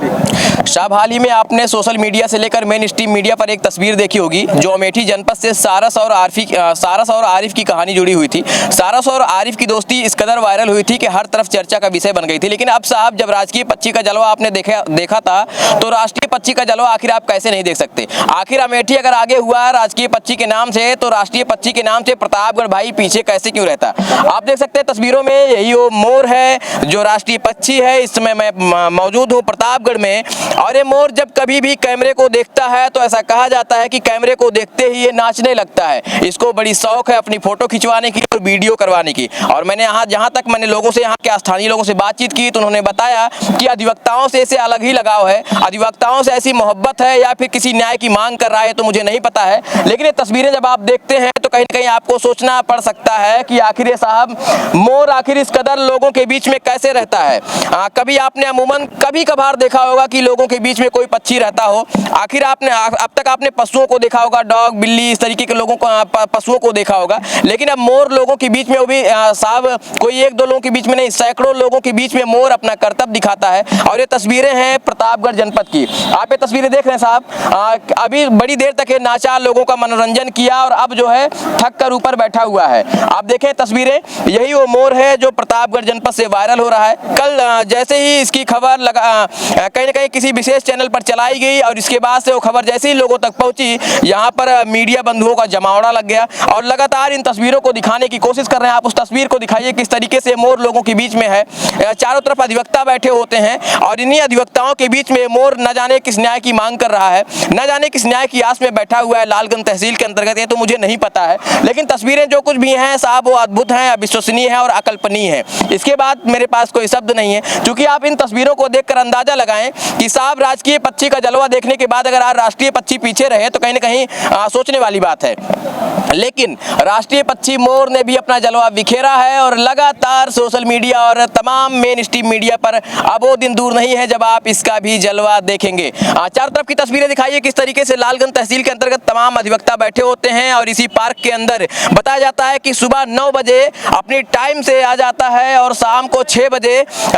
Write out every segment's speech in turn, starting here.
साहब, हाल ही में आपने सोशल मीडिया से लेकर मेन स्ट्रीम मीडिया पर एक तस्वीर देखी होगी जो अमेठी जनपद से सारस और आरिफ की कहानी जुड़ी हुई थी। सारस और आरिफ की दोस्ती इस कदर वायरल हुई थी कि हर तरफ चर्चा का विषय बन गई थी। लेकिन अब साहब, जब राजकीय पक्षी का जलवा आपने देखा था, तो राष्ट्रीय पक्षी का जलवा आखिर आप कैसे नहीं देख सकते? आखिर अमेठी अगर आगे हुआ राजकीय पक्षी के नाम से, तो राष्ट्रीय पक्षी के नाम से प्रतापगढ़ भाई पीछे कैसे क्यों रहता? आप देख सकते हैं तस्वीरों में, यही वो मोर है जो राष्ट्रीय पक्षी है। इस समय मैं मौजूद हूँ प्रतापगढ़ में, और ये मोर जब कभी भी कैमरे को देखता है तो ऐसा कहा जाता है कि कैमरे को देखते ही ये नाचने लगता है। इसको बड़ी शौक है अपनी फोटो खिंचवाने की और वीडियो करवाने की। और मैंने जहाँ तक मैंने लोगों से, यहाँ के स्थानीय लोगों से बातचीत की, तो उन्होंने बताया कि अधिवक्ताओं से इसे अलग ही लगाव है, अधिवक्ताओं से ऐसी मोहब्बत है या फिर किसी न्याय की मांग कर रहा है तो मुझे नहीं पता है। लेकिन ये तस्वीरें जब आप देखते हैं तो कहीं ना कहीं आपको सोचना पड़ सकता है कि आखिर ये साहब मोर आखिर इस कदर लोगों के बीच में कैसे रहता है। कभी आपने अमूमन कभी कभार देखा होगा कि लोगों के बीच में कोई पक्षी रहता हो। आखिर अब तक आपने पशुओं को देखा होगा, डॉग, बिल्ली, इस तरीके के लोगों को, पशुओं को देखा होगा। लेकिन अब मोर लोगों के बीच में, वो भी साहब कोई एक दो लोगों के बीच में नहीं, सैकड़ों लोगों के बीच में मोर अपना करतब दिखाता है। और ये तस्वीरें हैं प्रतापगढ़ जनपद की। आप ये तस्वीरें देख रहे हैं साहब, अभी बड़ी देर तक ये नाचा, लोगों का मनोरंजन किया और अब जो है थक कर ऊपर बैठा हुआ है। आप देखें तस्वीरें, यही वो मोर है जो प्रतापगढ़ जनपद से वायरल हो रहा है। कल जैसे ही इसकी खबर कहीं ना कहीं किसी विशेष चैनल पर चलाई गई और इसके बाद से वो खबर जैसे ही लोगों तक पहुंची, यहाँ पर मीडिया बंधुओं का जमावड़ा लग गया और लगातार इन तस्वीरों को दिखाने की कोशिश कर रहे हैं। आप उस तस्वीर को दिखाइए किस तरीके से मोर लोगों के बीच में है। चारों तरफ अधिवक्ता बैठे होते हैं और इन्हीं अधिवक्ताओं के बीच में मोर न जाने किस न्याय की मांग कर रहा है, न जाने किस न्याय की आस में बैठा हुआ है। लालगंज तहसील के अंतर्गत ये तो मुझे नहीं पता है, लेकिन तस्वीरें जो कुछ भी हैं साहब वो अद्भुत हैं, अविश्वसनीय है और अकल्पनीय है। इसके बाद मेरे पास कोई शब्द नहीं है, क्योंकि आप इन तस्वीरों को देखकर अंदाजा लगाएं कि साहब राजकीय पक्षी का जलवा देखने के बाद अगर आज राष्ट्रीय पक्षी पीछे रहे तो कहीं ना कहीं सोचने वाली बात है। लेकिन राष्ट्रीय पक्षी मोर ने भी अपना जलवा बिखेरा है और लगातार सोशल मीडिया और तमाम मेन स्ट्रीम मीडिया पर अब वो दिन दूर नहीं है जब आप इसका भी जलवा देखेंगे। चारों तरफ की तस्वीरें दिखाइए किस तरीके से लालगंज तहसील के अंतर्गत तमाम अधिवक्ता बैठे होते हैं और इसी पार्क के अंदर बताया जाता है कि सुबह 9 बजे अपनी टाइम से आ जाता है और शाम को 6 बजे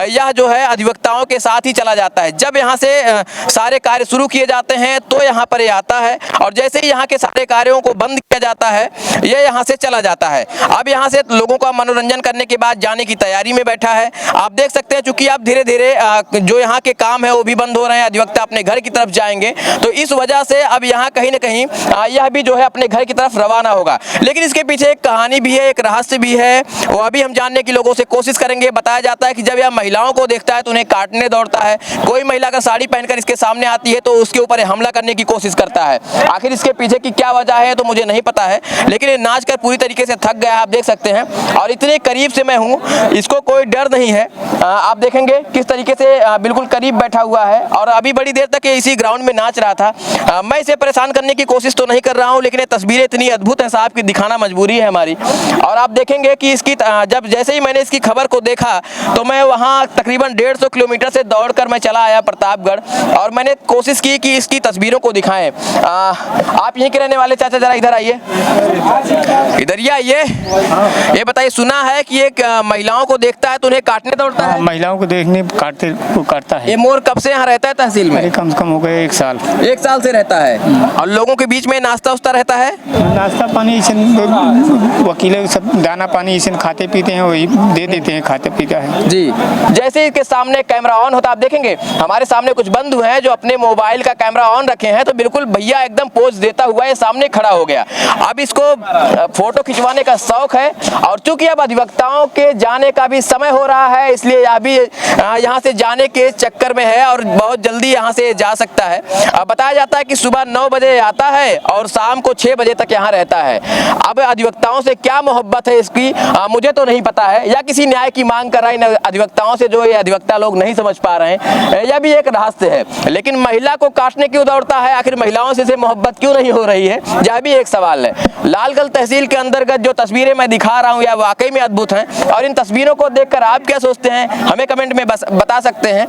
यह जो है अधिवक्ताओं के साथ ही चला जाता है। जब यहाँ से सारे कार्य शुरू किए जाते हैं तो यहाँ पर ये आता है और जैसे ही यहाँ के सारे कार्यों को बंद किया जाता है ये यहाँ से चला जाता है। अब यहाँ से लोगों का मनोरंजन करने के बाद जाने की तैयारी में बैठा है। आप देख सकते हैं चूंकि अब धीरे धीरे जो यहाँ के काम है वो भी बंद हो रहे हैं, अधिवक्ता अपने घर की तरफ जाएंगे, तो इस वजह से अब यहाँ कहीं ना कहीं यह भी जो है अपने घर की तरफ रवाना होगा। लेकिन इसके पीछे एक कहानी भी है, एक रहस्य भी है, वो अभी हम जानने की लोगों से कोशिश करेंगे। बताया जाता है कि जब यह महिलाओं को देखता है तो उन्हें काटने दौड़ता है। कोई महिला अगर साड़ी पहनकर इसके सामने आती है तो उसके ऊपर हमला करने की कोशिश करता है। आखिर इसके पीछे की क्या वजह है तो मुझे नहीं पता है, लेकिन ये नाच कर पूरी तरीके से थक गया है, आप देख सकते हैं। और इतने करीब से मैं हूँ, इसको कोई डर नहीं है। आप देखेंगे किस तरीके से बिल्कुल करीब बैठा हुआ है और अभी बड़ी देर तक ये इसी ग्राउंड में नाच रहा था। मैं इसे परेशान करने की कोशिश तो नहीं कर रहा हूँ, लेकिन ये तस्वीरें इतनी अद्भुत हैं साहब की दिखाना मजबूरी है हमारी। और आप देखेंगे कि इसकी जब जैसे ही मैंने इसकी खबर को देखा तो मैं वहाँ तकरीबन 150 किलोमीटर से दौड़कर मैं चला आया प्रतापगढ़ और मैंने कोशिश की कि इसकी तस्वीरों को दिखाएं। आप यहीं के रहने वाले चाचा, जरा इधर आइए, इधर ही आइए। ये बताइए, सुना है कि एक महिलाओं को देखता है तो उन्हें काटने दौड़ता है? महिलाओं को देखने काटता है। ये मोर कब से यहाँ रहता है तहसील में? कम से कम हो गए 1 साल। 1 साल से रहता है। और लोगों के बीच में नाश्ता उस्ता रहता है? नाश्ता पानी वकील सब दाना पानी इसे खाते पीते हैं, वही दे देते हैं, खाते पीता है जी। जैसे इसके सामने कैमरा ऑन होता है, आप देखेंगे हमारे सामने कुछ बंधु हैं जो अपने मोबाइल का कैमरा ऑन रखे हैं, तो बिल्कुल भैया एकदम पोज देता हुआ ये सामने खड़ा हो गया। अब इसको फोटो खिंचवाने का शौक है और चूंकि अब अधिवक्ताओं के जाने का भी समय हो रहा है, इसलिए अभी यहाँ से जाने के चक्कर में है और बहुत जल्दी यहाँ से जा सकता है। बताया जाता है कि सुबह 9 बजे आता है और शाम को 6 बजे तक यहाँ रहता है। अब अधिवक्ताओं से क्या मोहब्बत है इसकी मुझे तो नहीं पता है, या किसी न्याय की मांग कर रहा है अधिवक्ताओं से जो ये अधिवक्ता लोग नहीं समझ पा रहे हैं, यह भी एक रहस्य है। लेकिन महिला को काटने क्यों दौड़ता है, आखिर महिलाओं से मोहब्बत क्यों नहीं हो रही है, यह भी एक सवाल है। लालगंज तहसील के अंतर्गत जो तस्वीरें मैं दिखा रहा हूँ यह वाकई में अद्भुत हैं और इन तस्वीरों को देखकर आप क्या सोचते हैं हमें कमेंट में बता सकते हैं।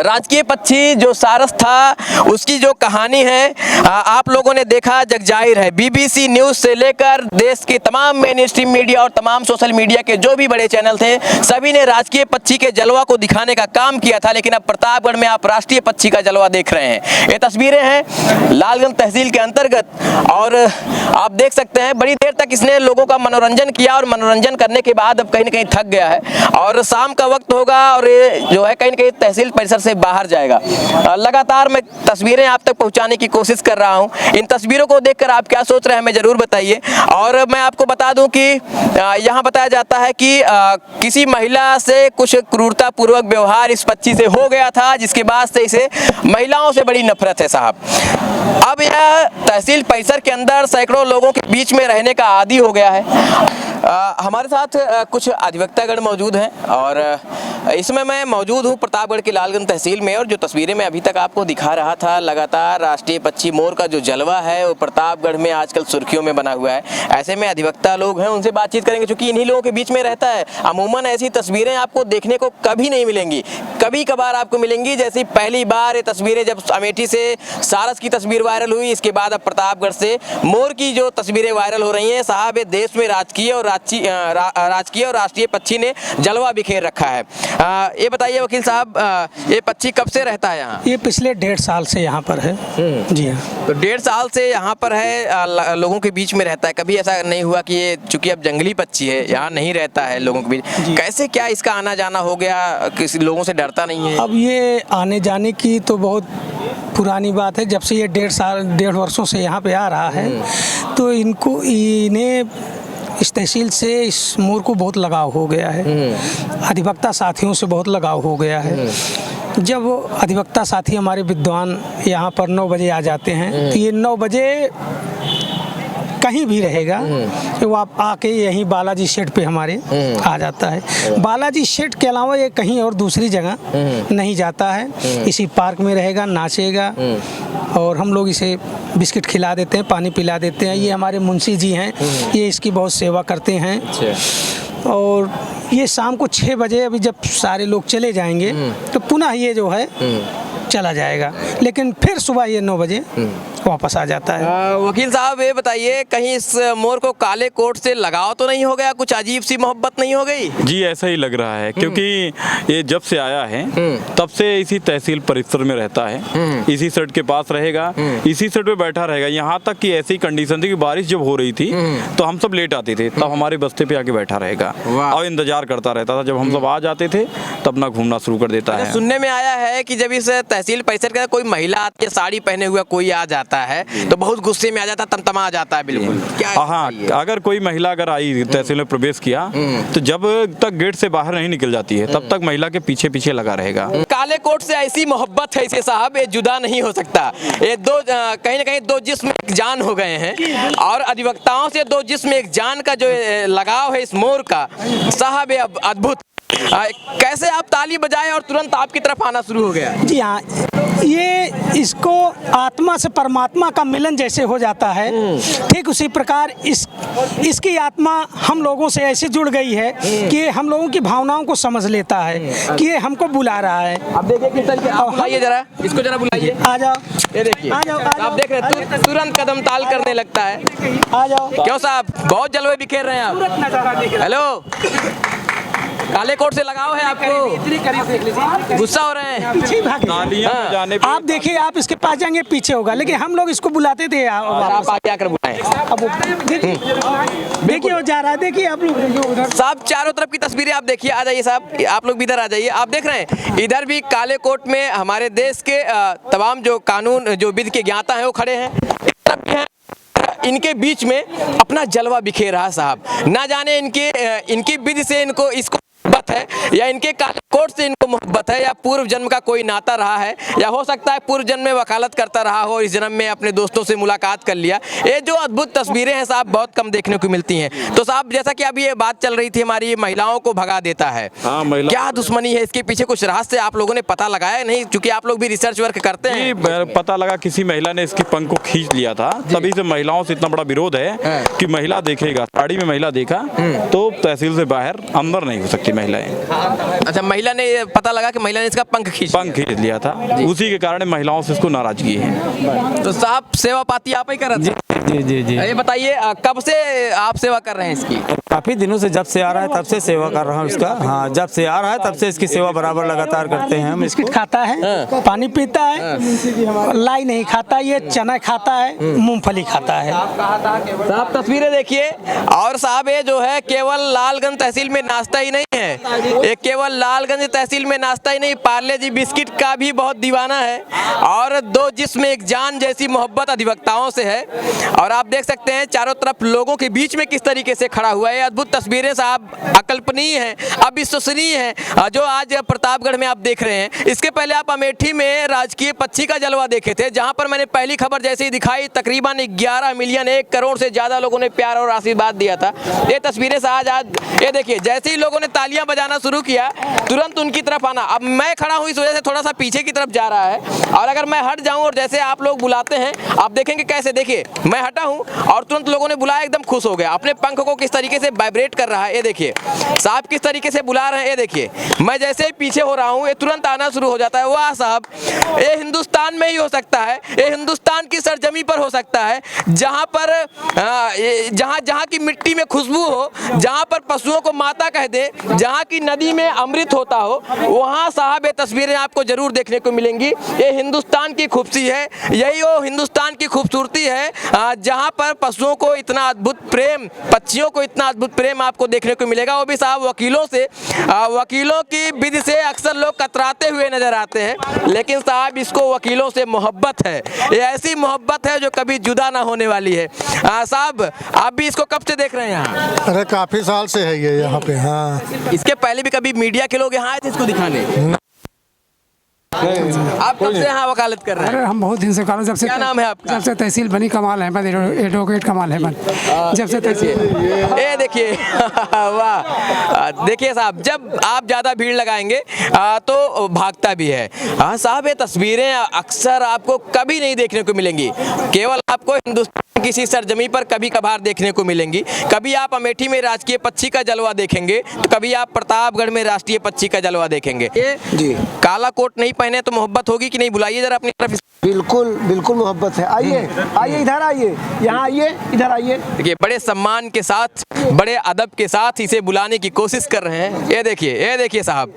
राजकीय पक्षी जो सारस था उसकी जो कहानी है आप लोगों ने देखा, जग जाहिर है। BBC न्यूज़ से लेकर देश के तमाम मेन स्ट्रीम मीडिया और तमाम सोशल मीडिया के जो भी बड़े चैनल थे, सभी ने राजकीय पक्षी के जलवा को दिखाने का काम किया था। लेकिन अब प्रतापगढ़ में आप राष्ट्रीय पक्षी का जलवा देख रहे हैं। ये तस्वीरें हैं लालगंज तहसील के अंतर्गत और आप देख सकते हैं बड़ी देर तक इसने लोगों का मनोरंजन किया और मनोरंजन करने के बाद अब कहीं ना कहीं थक गया है और शाम का वक्त होगा और ये जो है कहीं ना कहीं तहसील परिसर से बाहर जाएगा। लगातार मैं तस्वीरें आप तक पहुंचाने की कोशिश कर रहा हूं। इन तस्वीरों को देखकर आप क्या सोच रहे हैं हमें ज़रूर बताइए। और मैं आपको बता दूं कि यहाँ बताया जाता है कि किसी महिला से कुछ क्रूरतापूर्वक व्यवहार इस पक्षी से हो गया था, जिसके बाद से इसे महिलाओं से बड़ी नफरत है साहब। अब यह तहसील परिसर के अंदर सैकड़ों लोगों के बीच में रहने का आदी हो गया है। हमारे साथ कुछ अधिवक्तागण मौजूद हैं और इसमें मैं मौजूद हूं प्रतापगढ़ के लालगंज तहसील में। और जो तस्वीरें मैं अभी तक आपको दिखा रहा था, लगातार राष्ट्रीय पक्षी मोर का जो जलवा है वो प्रतापगढ़ में आजकल सुर्खियों में बना हुआ है। ऐसे में अधिवक्ता लोग हैं, उनसे बातचीत करेंगे क्योंकि इन्हीं लोगों के बीच में रहता है। अमूमन ऐसी तस्वीरें आपको देखने को कभी नहीं मिलेंगी, कभी कभार आपको मिलेंगी। जैसी पहली बार ये तस्वीरें जब अमेठी से सारस की तस्वीर वायरल हुई, इसके बाद अब प्रतापगढ़ से मोर की जो तस्वीरें वायरल हो रही हैं साहब, ये देश में राजकीय और राष्ट्रीय पक्षी ने जलवा बिखेर रखा है। ये बताइए वकील साहब, ये पक्षी कब से रहता है यहाँ? ये पिछले 1.5 साल से यहाँ पर है। जी हाँ। तो 1.5 साल से यहाँ पर है, लोगों के बीच में रहता है। कभी ऐसा नहीं हुआ कि ये चूंकि अब जंगली पक्षी है यहाँ नहीं रहता है लोगों के बीच, कैसे क्या इसका आना जाना हो गया? किसी लोगों से डरता नहीं है? अब ये आने जाने की तो बहुत पुरानी बात है। जब से ये 1.5 वर्षों से यहाँ पे आ रहा है तो इन्हें इस तहसील से इस मोर को बहुत लगाव हो गया है। अधिवक्ता साथियों से बहुत लगाव हो गया है। जब अधिवक्ता साथी हमारे विद्वान यहाँ पर 9 बजे आ जाते हैं तो ये 9 बजे कहीं भी रहेगा तो वो आप आके यहीं बालाजी शेड पे हमारे आ जाता है। बालाजी शेड के अलावा ये कहीं और दूसरी जगह नहीं जाता है। इसी पार्क में रहेगा, नाचेगा और हम लोग इसे बिस्किट खिला देते हैं, पानी पिला देते हैं। ये हमारे मुंशी जी हैं, ये इसकी बहुत सेवा करते हैं। और ये शाम को 6 बजे अभी जब सारे लोग चले जाएंगे तो पुनः ये जो है चला जाएगा, लेकिन फिर सुबह ये 9 बजे वापस आ जाता है। वकील साहब ये बताइए, कहीं इस मोर को काले कोट से लगाव तो नहीं हो गया? कुछ अजीब सी मोहब्बत नहीं हो गई? जी ऐसा ही लग रहा है, क्योंकि ये जब से आया है तब से इसी तहसील परिसर में रहता है, इसी सेट के पास रहेगा, इसी सेट पे बैठा रहेगा। यहाँ तक कि ऐसी कंडीशन थी कि बारिश जब हो रही थी तो हम सब लेट आते थे, तब हमारे बस्ते पे आके बैठा रहेगा और इंतजार करता रहता था। जब हम सब आ जाते थे तब अपना घूमना शुरू कर देता है। सुनने में आया है कि जब इस तहसील परिसर का कोई महिला आती है, साड़ी पहने हुआ कोई आ जाता है तो बहुत गुस्से में आ जाता, तमतमा जाता है। बिल्कुल हाँ, अगर कोई महिला अगर आई तहसील में प्रवेश किया तो जब तक गेट से बाहर नहीं निकल जाती है तब तक महिला के पीछे पीछे लगा रहेगा। काले कोट से ऐसी मोहब्बत है इसे साहब, ये जुदा नहीं हो सकता। ये दो कहीं ना कहीं 2 जिस्म एक जान हो गए हैं और अधिवक्ताओं से 2 जिस्म एक जान का जो लगाव है इस मोर का साहब, ये अद्भुत। कैसे आप ताली बजाए और तुरंत आपकी तरफ आना शुरू हो गया? जी हाँ, ये इसको आत्मा से परमात्मा का मिलन जैसे हो जाता है, ठीक उसी प्रकार इसकी आत्मा हम लोगों से ऐसे जुड़ गई है कि हम लोगों की भावनाओं को समझ लेता है कि ये हमको बुला रहा है। अब देखिए किस तरीके, आप बुलाइए जरा, इसको जरा बुलाइए। आ जाओ, ये देखिए, आप देख रहे हैं तुरंत कदम ताल करने लगता है। आ जाओ। क्यों साहब, बहुत जलवे बिखेर रहे हैं आप? हेलो, काले कोट से लगाव है आपको? गुस्सा हो रहे हैं? पीछे भागे। आप देखिए, आप इसके पास जाएंगे पीछे होगा, लेकिन हम लोग इसको बुलाते थे। आप आगे आकर बुलाएं। अब देखिए वो जा रहा है, देखिए आप लोग साहब चारों तरफ की तस्वीरें आप देखिए। आ जाइए साहब, आप लोग भी इधर आ जाइए। आप देख रहे हैं इधर भी काले कोट में हमारे देश के तमाम जो कानून जो विधि के ज्ञाता हैं वो खड़े हैं। इनके बीच में अपना जलवा बिखेर रहा साहब। ना जाने इनकी विधि से इनको इसको मोहब्बत है या इनके कोट से इनको मोहब्बत है या पूर्व जन्म का कोई नाता रहा है, या हो सकता है पूर्व जन्म में वकालत करता रहा हो, इस जन्म में अपने दोस्तों से मुलाकात कर लिया। ये जो अद्भुत तस्वीरें हैं साहब बहुत कम देखने को मिलती हैं। तो साहब जैसा कि अभी ये बात चल रही थी हमारी, महिलाओं को भगा देता है, क्या दुश्मनी है इसके पीछे? कुछ रहस्य आप लोगों ने पता लगाया नहीं? क्योंकि आप लोग भी रिसर्च वर्क करते हैं। पता लगा किसी महिला ने इसकी पंख को खींच लिया था, तभी से महिलाओं से इतना बड़ा विरोध है कि महिला देखेगा, साड़ी में महिला देखा तो तहसील से बाहर अंदर नहीं हो सकती महिलाएं। अच्छा, महिला ने पता लगा कि महिला ने इसका पंख खींच लिया था, उसी के कारण महिलाओं से इसको नाराजगी है। तो साहब सेवा पाती आप ही कर रहे थे? जी जी जी। ये बताइए कब से आप सेवा कर रहे हैं इसकी? काफ़ी दिनों से, जब से आ रहा है तब से सेवा कर रहा हूँ इसका। हाँ, जब से आ रहा है तब से इसकी सेवा बराबर लगातार करते हैं हम इसको। बिस्किट खाता है, पानी पीता है, लाई नहीं खाता, ये चना खाता है, मूंगफली खाता है। साहब तस्वीरें देखिए। और साहब ये जो है केवल लालगंज तहसील में नाश्ता ही नहीं है, ये केवल लालगंज तहसील में नाश्ता ही नहीं, पार्ले जी बिस्किट का भी बहुत दीवाना है और दो जिस्म एक जान जैसी मोहब्बत अधिवक्ताओं से है। और आप देख सकते हैं चारों तरफ लोगों के बीच में किस तरीके से खड़ा हुआ है। अद्भुत तस्वीरें साहब, अकल्पनीय है, अविश्वसनीय है जो आज प्रतापगढ़ में आप देख रहे हैं। इसके पहले आप अमेठी में राजकीय पक्षी का जलवा देखे थे, जहां पर मैंने पहली खबर जैसे ही दिखाई तकरीबन 11 मिलियन 1 करोड़ से ज़्यादा लोगों ने प्यार और आशीर्वाद दिया था। ये तस्वीरें से आज ये देखिए, जैसे ही लोगों ने तालियां बजाना शुरू किया तुरंत उनकी तरफ आना। अब मैं खड़ा हूँ इस वजह से थोड़ा सा पीछे की तरफ जा रहा है, और अगर मैं हट जाऊँ और जैसे आप लोग बुलाते हैं आप देखेंगे कैसे, देखिए मैं हटा हूँ और तुरंत लोगों ने बुलाया, एकदम खुश हो गया, अपने पंख को किस तरीके से वाइब्रेट कर रहा है। ये देखिए साहब किस तरीके से बुला रहे हैं, ये देखिए मैं जैसे ही पीछे हो रहा हूँ ये तुरंत आना शुरू हो जाता है। वाह साहब, ये हिंदुस्तान में ही हो सकता है, ये हिंदुस्तान की सरजमी पर हो सकता है, जहाँ पर जहाँ की मिट्टी में खुशबू हो, जहाँ पर पशुओं को माता कह दे, जहाँ की नदी में अमृत होता हो, वहाँ साहब ये तस्वीरें आपको जरूर देखने को मिलेंगी। ये हिंदुस्तान की खूबसूरती है, यही वो हिंदुस्तान की खूबसूरती है जहाँ पर पशुओं को इतना अद्भुत प्रेम, पक्षियों को इतना अद्भुत प्रेम आपको देखने को मिलेगा, वो भी साहब वकीलों से। वकीलों की विधि से अक्सर लोग कतराते हुए नजर आते हैं, लेकिन साहब इसको वकीलों से मोहब्बत है, ये ऐसी मोहब्बत है जो कभी जुदा ना होने वाली है। साहब आप भी इसको कब से देख रहे हैं यहाँ? अरे काफी साल से है ये यहाँ पे। हाँ, इसके पहले भी कभी मीडिया के लोग यहाँ आए थे इसको दिखाने? आप कब से यहाँ वकालत कर रहे हैं? अरे हम बहुत दिन से वकालत, जब से क्या नाम है आपका? जब से तहसील बनी कमाल अहमद, एडवोकेट कमाल अहमद, जब से तहसील। ये देखिए वाह, देखिए साहब जब आप ज़्यादा भीड़ लगाएंगे तो भागता भी है। हाँ साहब, ये तस्वीरें अक्सर आपको कभी नहीं देखने को मिलेंगी, केवल आपको हिंदुस्तान किसी सरजमी पर कभी कभार देखने को मिलेंगी। कभी आप अमेठी में राजकीय पक्षी का जलवा देखेंगे तो कभी आप प्रतापगढ़ में राष्ट्रीय पक्षी का जलवा देखेंगे। ये जी, काला कोट नहीं पहने तो मोहब्बत होगी कि नहीं? बुलाइए जरा अपनी तरफ। बिल्कुल बिल्कुल मोहब्बत है। आइए आइए, इधर आइए, यहाँ आइए, इधर आइए। देखिए बड़े सम्मान के साथ, बड़े अदब के साथ इसे बुलाने की कोशिश कर रहे हैं। ये देखिए साहब,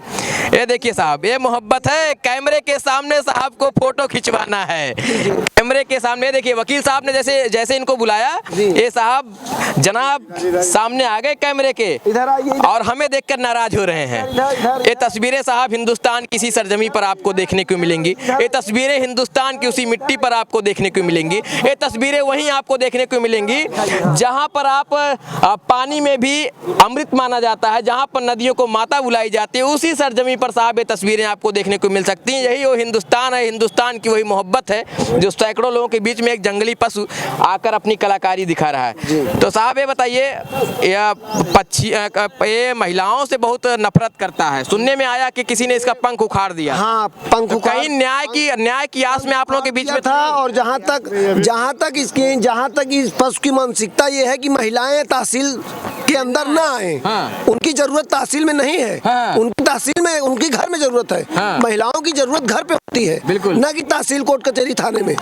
ये देखिए साहब, ये मोहब्बत है। कैमरे के सामने साहब को फोटो खिंचवाना है, कैमरे के सामने। देखिए वकील साहब ने जैसे इनको बुलाया, ये साहब जनाब सामने आ गए कैमरे के, इधर आइए, और हमें देखकर नाराज हो रहे हैं। ये तस्वीरें साहब हिंदुस्तान किसी सरजमी पर आपको देखने को मिलेंगी, ये तस्वीरें हिंदुस्तान की उसी मिट्टी पर आपको देखने को मिलेंगी, ये तस्वीरें वहीं आपको देखने को मिलेंगी जहां पर आप पानी में भी अमृत माना जाता है, जहां पर नदियों को माता बुलाई जाती है, उसी सरजमी पर साहब ये तस्वीरें आपको देखने को मिल सकती हैं। यही वो हिंदुस्तान है, हिंदुस्तान की वही मोहब्बत है जो सैकड़ों लोगों के बीच में एक जंगली पशु आकर अपनी कलाकारी दिखा रहा है। तो साहब ये बताइए, ये महिलाओं से बहुत नफरत करता है, सुनने में आया कि किसी ने इसका पंख उखाड़ दिया। हाँ, पंख तो उखाड़, कहीं न्याय की आस में आप लोगों के बीच में था। और जहाँ तक इस पशु की मानसिकता ये है कि महिलाएं तहसील के अंदर ना आए। हाँ। उनकी जरूरत तहसील में नहीं है। हाँ। उनकी तहसील में, उनकी घर में जरूरत है। हाँ। महिलाओं की जरूरत घर पे होती है, बिल्कुल। ना कि तहसील कोर्ट कचहरी थाने में।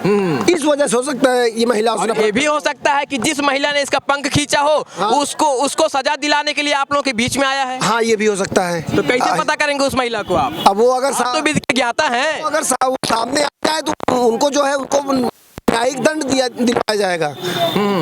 इस वजह से हो सकता है ये महिलाओं से और ये भी हो सकता है कि जिस महिला ने इसका पंख खींचा हो, हाँ। उसको सजा दिलाने के लिए आप लोगों के बीच में आया है। हाँ, ये भी हो सकता है। तो कैसे पता करेंगे उस महिला को आप? अब वो अगर तो विधि के ज्ञाता है, अगर सामने आ जाए तो उनको जो है उनको न्यायिक दंड दिलाया जाएगा।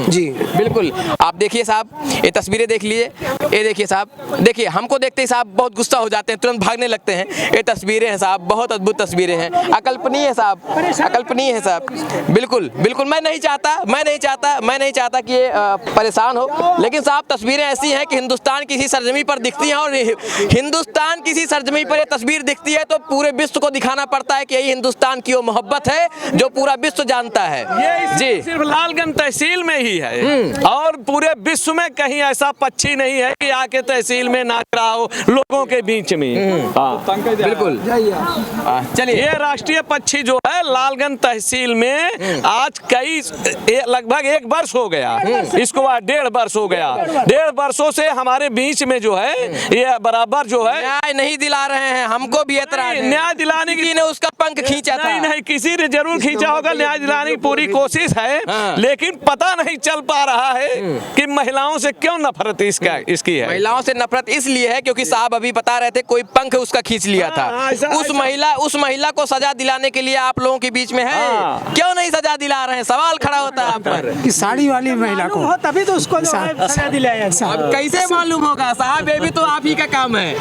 जी बिल्कुल। आप देखिए साहब, ये तस्वीरें देख लीजिए, ये देखिए साहब, देखिए हमको देखते ही साहब बहुत गुस्सा हो जाते हैं, तुरंत भागने लगते हैं। ये तस्वीरें हैं साहब, बहुत अद्भुत तस्वीरें हैं, अकल्पनीय है साहब, अकल्पनीय है साहब। बिल्कुल बिल्कुल, मैं नहीं चाहता कि ये परेशान हो, लेकिन साहब तस्वीरें ऐसी हैं कि हिंदुस्तान किसी सरजमी पर दिखती हैं, और हिंदुस्तान किसी सरजमी पर ये तस्वीर दिखती है तो पूरे विश्व को दिखाना पड़ता है कि यही हिंदुस्तान की वो मोहब्बत है जो पूरा विश्व जानता है। ये जी, सिर्फ लालगंज तहसील में ही है, और पूरे विश्व में कहीं ऐसा पक्षी नहीं है कि आके तहसील में नाच रहा हो लोगों के बीच में। हाँ बिल्कुल। चलिए, ये राष्ट्रीय पक्षी जो है लालगंज तहसील में आज लगभग 1 वर्ष हो गया, इसको 1.5 वर्ष हो गया। 1.5 वर्षों से हमारे बीच में जो है ये बराबर जो है न्याय नहीं दिला रहे हैं, हमको भी एतराज है। न्याय दिलाने किसी ने उसका पंख खींचा था। नहीं, किसी ने जरूर खींचा होगा। न्याय दिलाने की पूरी पूरी कोशिश है, लेकिन पता नहीं चल पा रहा है कि महिलाओं से क्यों नफरत इसकी है। महिलाओं से नफरत इसलिए है क्योंकि साहब अभी बता रहे थे कोई पंख उसका खींच लिया था। उस महिला को सजा दिलाने के लिए आप लोगों के बीच में है, क्यों नहीं सजा दिला रहे हैं? सवाल खड़ा होता है आप पर कि साड़ी वाली महिला को तभी तो उसको सजा दिलाया। अब कैसे मालूम होगा साहब? ये भी तो आप ही का काम है।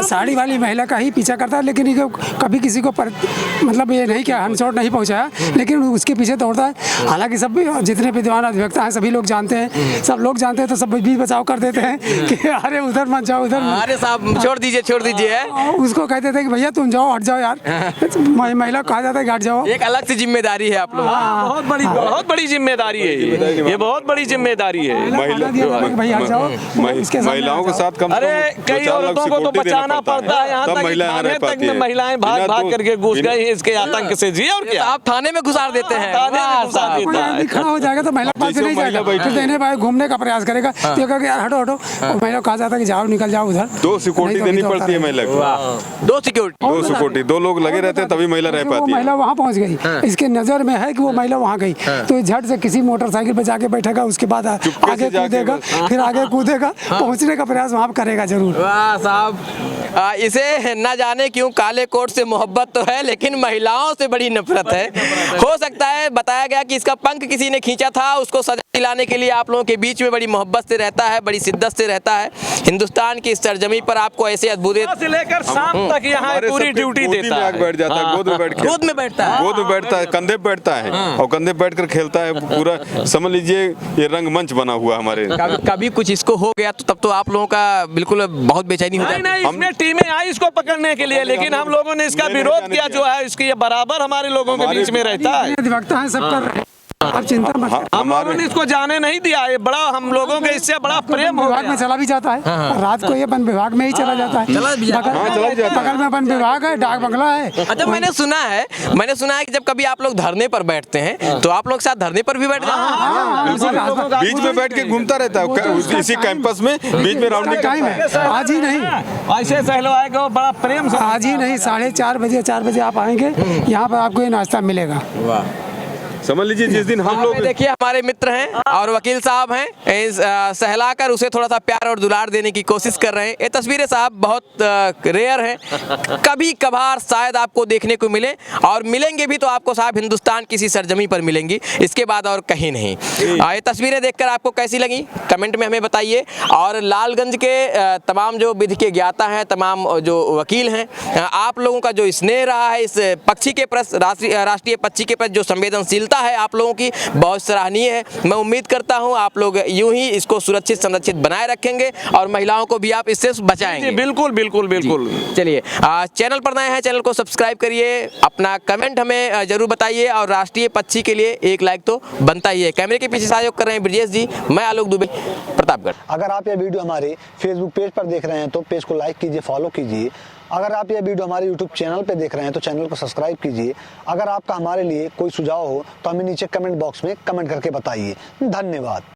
साड़ी वाली महिला का ही पीछा करता है, लेकिन ये कभी किसी को मतलब ये नहीं क्या हनचोट नहीं पहुंचाया, लेकिन उसके पीछे दौड़ता है। हालांकि सब जितने विद्वान अधिवक्ता हैं सभी लोग जानते हैं, सब लोग जानते हैं, तो सब बीच बचाव कर देते हैं कि अरे उधर मत जाओ, उधर अरे साहब छोड़ दीजिए। उसको कहते थे कि भैया तुम जाओ, हट जाओ यार। महिला को कहा जाता है कि हट जाओ। एक अलग सी जिम्मेदारी है आप लोग। बहुत बड़ी जिम्मेदारी है ये बहुत बड़ी जिम्मेदारी है। महिलाओं के साथ कम अरे कई औरतों को तो बचाना पड़ता है, यहाँ तक थाने तक में महिलाएं भाग करके घुस गई हैं इसके आतंक से। जी और क्या, आप थाने में घुसार देते हैं? थाने में घुसा देता है। खड़ा हो जाएगा तो महिला पास नहीं जाएगा, फिर देने पाए घूमने का प्रयास करेगा, तो कहेगा यार हटो हटो। महिला को कहा जाता है कि जाओ, निकल जाओ उधर। 2 सिक्योरिटी देनी पड़ती है महिला को। 2 सिक्योरिटी 2 लोग लगे रहते हैं तभी महिला रह पाती है। महिला वहाँ पहुँच गई, इसके नजर में है कि वो महिला वहाँ गई, तो झट से किसी मोटरसाइकिल पे जाके बैठेगा, उसके बाद आगे कूदेगा, फिर आगे कूदेगा, पहुँचने का प्रयास वहाँ करेगा जरूर। वाह साहब, इसे न जाने क्यों काले कोट से मोहब्बत तो है, लेकिन महिलाओं से बड़ी नफरत है। हो सकता है बताया गया कि इसका पंख किसी ने खींचा था, उसको सजा दिलाने के लिए आप लोगों के बीच में बड़ी मोहब्बत से रहता है, बड़ी शिद्दत से रहता है। हिंदुस्तान की इस सरजमी पर आपको ऐसे अद्भुत से लेकर शाम तक यहाँ पूरी ड्यूटी देता है। बैठ जाता है, गोद में बैठता है, कंधे पे बैठता है और कंधे पे बैठकर खेलता है। पूरा समझ लीजिए ये रंगमंच बना हुआ हमारे। कभी कुछ इसको हो गया तो तब तो आप लोगों का बिल्कुल बहुत बेचैनी हो जाती है। इसमें टीमें आई इसको पकड़ने के लिए, लेकिन हम लोगों ने इसका विरोध किया जो है, इसकी ये बराबर हमारे लोगों के बीच में रहता है। अधिवक्ता है, सब कर रहे हैं, आप चिंता मत। हम लोगों ने इसको जाने नहीं दिया, ये बड़ा हम लोगों के इससे बड़ा प्रेम हो विभाग में चला भी जाता है, रात को ये वन विभाग में ही चला जाता है। बगल में वन विभाग है, डाक बंगला है। अच्छा, मैंने सुना है कि जब कभी आप लोग धरने पर बैठते हैं तो आप लोग साथ धरने पर भी बैठ जाते हैं? बीच में बैठ के घूमता रहता है इसी कैंपस में, बीच में राउंडिंग टाइम है। आज ही नहीं, ऐसे सहलवाएगा बड़ा प्रेम से। आज ही नहीं, 4:30 बजे आप आएंगे, यहाँ पर आपको ये नाश्ता मिलेगा। समझ लीजिए जिस दिन हम लोग देखिए हमारे मित्र हैं और वकील साहब हैं, सहलाकर उसे थोड़ा सा प्यार और दुलार देने की कोशिश कर रहे हैं। ये तस्वीरें साहब बहुत रेयर हैं, कभी कभार शायद आपको देखने को मिले, और मिलेंगे भी तो आपको साहब हिंदुस्तान किसी सरजमी पर मिलेंगी, इसके बाद और कहीं नहीं। ये तस्वीरें देखकर आपको कैसी लगी कमेंट में हमें बताइए। और लालगंज के तमाम जो विधि के ज्ञाता हैं, तमाम जो वकील हैं, आप लोगों का जो स्नेह रहा है इस पक्षी के प्रति, राष्ट्रीय पक्षी के प्रति जो संवेदनशीलता है आप लोगों की, बहुत सराहनीय है। मैं उम्मीद करता हूं आप लोग यूं ही इसको सुरक्षित संरक्षित बनाए रखेंगे और महिलाओं को भी आप इससे बचाएंगे। बिल्कुल बिल्कुल बिल्कुल। चलिए, चैनल पर नए हैं, चैनल को सब्सक्राइब करिए, अपना कमेंट हमें जरूर बताइए, और राष्ट्रीय पक्षी के लिए एक लाइक तो बनता ही है। कैमरे के पीछे सहयोग कर रहे हैं ब्रजेश जी, मैं आलोक दुबे, प्रतापगढ़। अगर आप ये वीडियो हमारे फेसबुक पेज पर देख रहे हैं तो पेज को लाइक कीजिए, फॉलो कीजिए। अगर आप ये वीडियो हमारे यूट्यूब चैनल पे देख रहे हैं तो चैनल को सब्सक्राइब कीजिए। अगर आपका हमारे लिए कोई सुझाव हो तो हमें नीचे कमेंट बॉक्स में कमेंट करके बताइए। धन्यवाद।